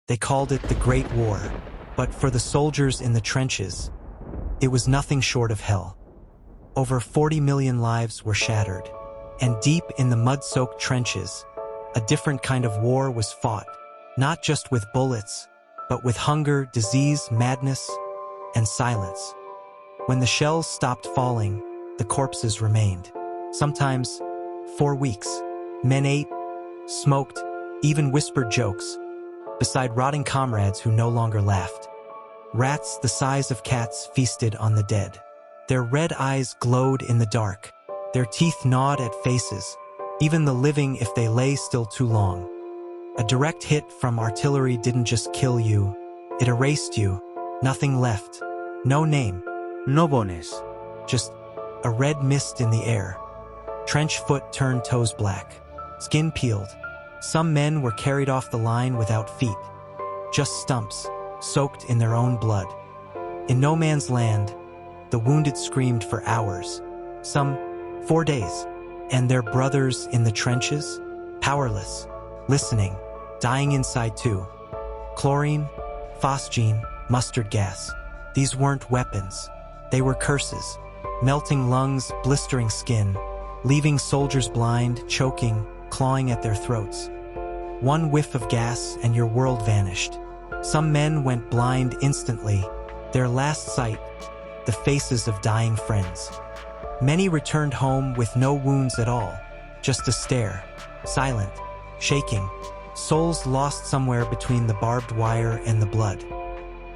They called it the Great War, but for the soldiers in the trenches, it was nothing short of hell. Over 40 million lives were shattered, and deep in the mud-soaked trenches, a different kind of war was fought, not just with bullets, but with hunger, disease, madness, and silence. When the shells stopped falling, the corpses remained. Sometimes, for weeks, men ate, smoked, even whispered jokes, beside rotting comrades who no longer laughed. Rats the size of cats feasted on the dead. Their red eyes glowed in the dark. Their teeth gnawed at faces, even the living if they lay still too long. A direct hit from artillery didn't just kill you, it erased you. Nothing left. No name. No bones. Just a red mist in the air. Trench foot turned toes black. Skin peeled. Some men were carried off the line without feet. Just stumps, soaked in their own blood. In no man's land, the wounded screamed for hours. Some 4 days. And their brothers in the trenches? Powerless. Listening. Dying inside too. Chlorine, phosgene, mustard gas. These weren't weapons. They were curses. Melting lungs, blistering skin, leaving soldiers blind, choking, clawing at their throats. One whiff of gas and your world vanished. Some men went blind instantly, their last sight, the faces of dying friends. Many returned home with no wounds at all, just a stare, silent, shaking, souls lost somewhere between the barbed wire and the blood.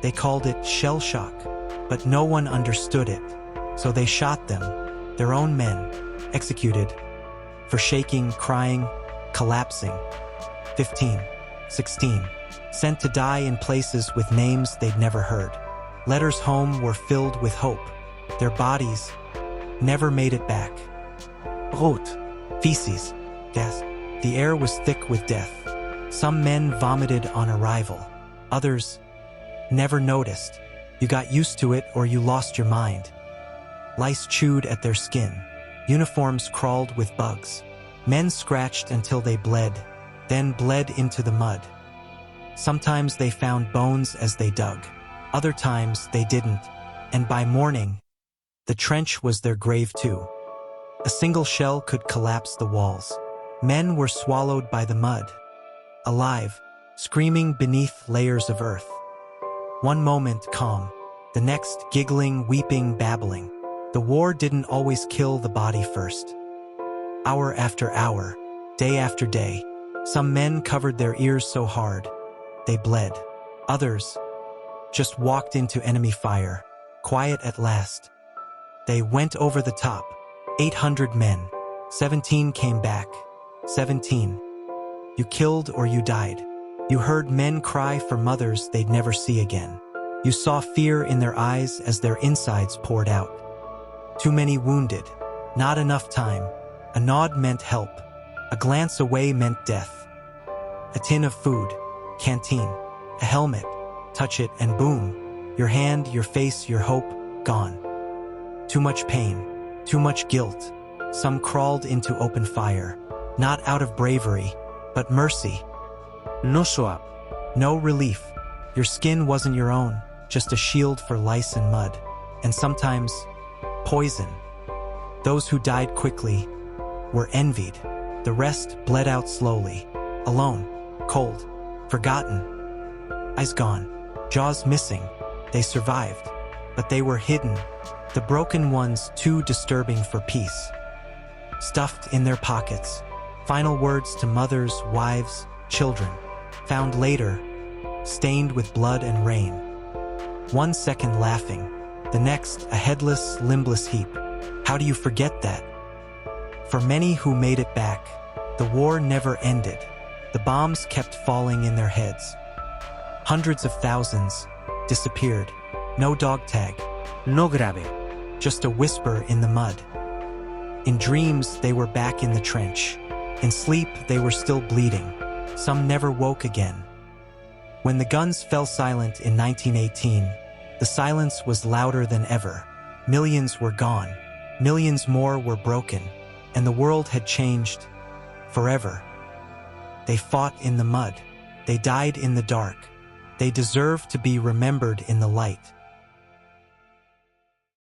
They called it shell shock, but no one understood it, so they shot them, their own men, executed, for shaking, crying, collapsing. 15, 16, sent to die in places with names they'd never heard. Letters home were filled with hope. Their bodies never made it back. Rot, feces, gas. The air was thick with death. Some men vomited on arrival. Others never noticed. You got used to it or you lost your mind. Lice chewed at their skin. Uniforms crawled with bugs. Men scratched until they bled, then bled into the mud. Sometimes they found bones as they dug. Other times they didn't, and by morning, the trench was their grave too. A single shell could collapse the walls. Men were swallowed by the mud, alive, screaming beneath layers of earth. One moment calm, the next giggling, weeping, babbling. The war didn't always kill the body first. Hour after hour, day after day, some men covered their ears so hard, they bled. Others just walked into enemy fire, quiet at last. They went over the top. 800 men. 17 came back. 17. You killed or you died. You heard men cry for mothers they'd never see again. You saw fear in their eyes as their insides poured out. Too many wounded. Not enough time. A nod meant help. A glance away meant death. A tin of food. Canteen. A helmet. Touch it and boom. Your hand, your face, your hope, gone. Too much pain. Too much guilt. Some crawled into open fire. Not out of bravery, but mercy. No swap. No relief. Your skin wasn't your own, just a shield for lice and mud. And sometimes, poison. Those who died quickly were envied. The rest bled out slowly. Alone. Cold. Forgotten. Eyes gone. Jaws missing. They survived. But they were hidden. The broken ones too disturbing for peace. Stuffed in their pockets. Final words to mothers, wives, children. Found later, stained with blood and rain. 1 second laughing, the next a headless, limbless heap. How do you forget that? For many who made it back, the war never ended. The bombs kept falling in their heads. Hundreds of thousands disappeared. No dog tag. No grave. Just a whisper in the mud. In dreams, they were back in the trench. In sleep, they were still bleeding. Some never woke again. When the guns fell silent in 1918, the silence was louder than ever. Millions were gone. Millions more were broken. And the world had changed forever. They fought in the mud. They died in the dark. They deserve to be remembered in the light.